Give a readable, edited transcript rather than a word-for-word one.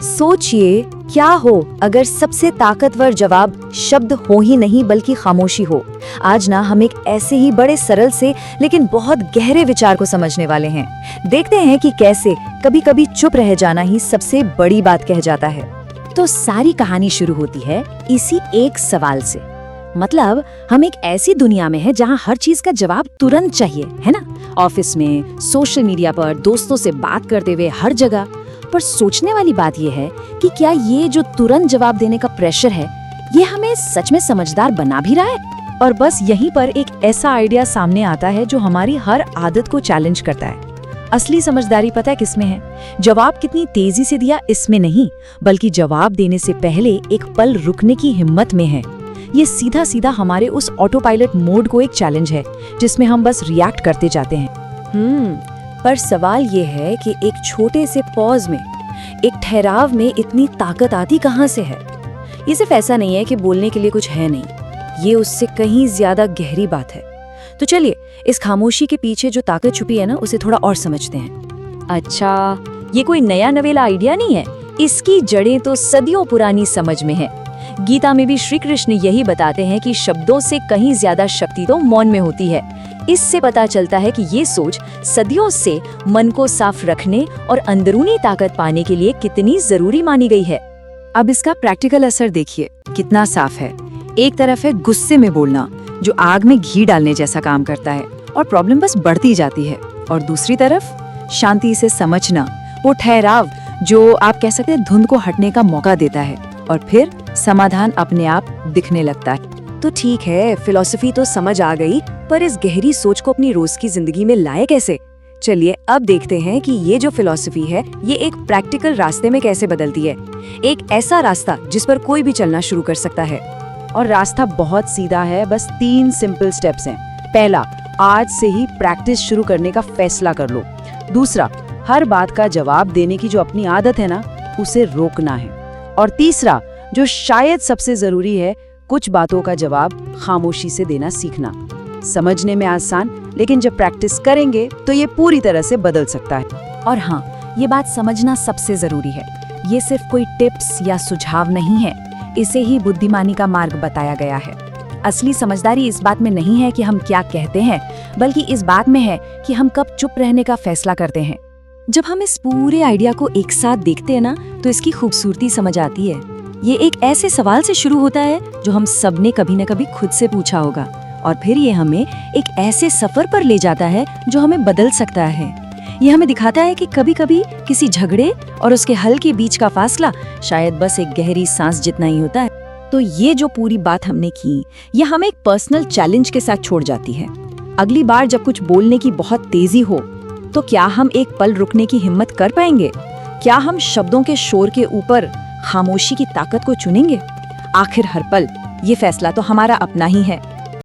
सोचिए, क्या हो अगर सबसे ताकतवर जवाब शब्द हो ही नहीं बल्कि खामोशी हो। आज ना हम एक ऐसे ही बड़े सरल से लेकिन बहुत गहरे विचार को समझने वाले हैं। देखते हैं कि कैसे कभी कभी चुप रह जाना ही सबसे बड़ी बात कह जाता है। तो सारी कहानी शुरू होती है इसी एक सवाल से। मतलब हम एक ऐसी दुनिया में है जहाँ हर चीज का जवाब तुरंत चाहिए, है ना? ऑफिस में, सोशल मीडिया पर, दोस्तों से बात करते हुए, हर जगह। पर सोचने वाली बात यह है कि क्या ये जो तुरंत जवाब देने का प्रेशर है, ये हमें सच में समझदार बना भी रहा है? और बस यहीं पर एक ऐसा आइडिया सामने आता है जो हमारी हर आदत को चैलेंज करता है। असली समझदारी पता है किसमें है? जवाब कितनी तेजी से दिया इसमें नहीं, बल्कि जवाब देने से पहले एक पल रुकने की हिम्मत में है। ये सीधा सीधा हमारे उस ऑटो पायलट मोड को एक चैलेंज है जिसमें हम बस रिएक्ट करते जाते हैं। पर सवाल ये है कि एक छोटे से पॉज में, एक ठहराव में इतनी ताकत आती कहाँ से है? ये सिर्फ ऐसा नहीं है कि बोलने के लिए कुछ है नहीं, ये उससे कहीं ज्यादा गहरी बात है। तो चलिए इस खामोशी के पीछे जो ताकत छुपी है ना, उसे थोड़ा और समझते हैं। अच्छा, ये कोई नया नवेला आइडिया नहीं है, इसकी जड़ें तो सदियों पुरानी समझ में है। गीता में भी श्री कृष्ण यही बताते हैं कि शब्दों से कहीं ज्यादा शक्ति तो मौन में होती है। इससे पता चलता है कि ये सोच सदियों से मन को साफ रखने और अंदरूनी ताकत पाने के लिए कितनी जरूरी मानी गई है। अब इसका प्रैक्टिकल असर देखिए कितना साफ है। एक तरफ है गुस्से में बोलना, जो आग में घी डालने जैसा काम करता है और प्रॉब्लम बस बढ़ती जाती है। और दूसरी तरफ शांति से समझना, वो ठहराव जो आप कह सकते हैं धुंध को हटने का मौका देता है, और फिर समाधान अपने आप दिखने लगता है। तो ठीक है, फिलॉसफी तो समझ आ गई, पर इस गहरी सोच को अपनी रोज की जिंदगी में लाए कैसे? चलिए अब देखते हैं कि ये जो फिलॉसफी है, ये एक प्रैक्टिकल रास्ते में कैसे बदलती है। एक ऐसा रास्ता जिस पर कोई भी चलना शुरू कर सकता है। और रास्ता बहुत सीधा है, बस 3 सिंपल स्टेप्स हैं। पहला, आज से ही प्रैक्टिस शुरू करने का फैसला कर लो। दूसरा, हर बात का जवाब देने की जो अपनी आदत है ना, उसे रोकना है। और तीसरा, जो शायद सबसे जरूरी है, कुछ बातों का जवाब खामोशी से देना सीखना। समझने में आसान, लेकिन जब प्रैक्टिस करेंगे तो ये पूरी तरह से बदल सकता है। और हाँ, ये बात समझना सबसे जरूरी है। ये सिर्फ कोई टिप्स या सुझाव नहीं है, इसे ही बुद्धिमानी का मार्ग बताया गया है। असली समझदारी इस बात में नहीं है कि हम क्या कहते हैं, बल्कि इस बात में है कि हम कब चुप रहने का फैसला करते हैं। जब हम इस पूरे आइडिया को एक साथ देखते हैं ना, तो इसकी खूबसूरती समझ आती है। ये एक ऐसे सवाल से शुरू होता है जो हम सब ने कभी न कभी खुद से पूछा होगा, और फिर ये हमें एक ऐसे सफर पर ले जाता है जो हमें बदल सकता है। ये हमें दिखाता है कि कभी कभी किसी झगड़े और उसके हल के बीच का फासला शायद बस एक गहरी सांस जितना ही होता है। तो ये जो पूरी बात हमने की, ये हमें एक पर्सनल चैलेंज के साथ छोड़ जाती है। अगली बार जब कुछ बोलने की बहुत तेजी हो, तो क्या हम एक पल रुकने की हिम्मत कर पाएंगे? क्या हम शब्दों के शोर के ऊपर खामोशी की ताकत को चुनेंगे? आखिर हर पल ये फैसला तो हमारा अपना ही है।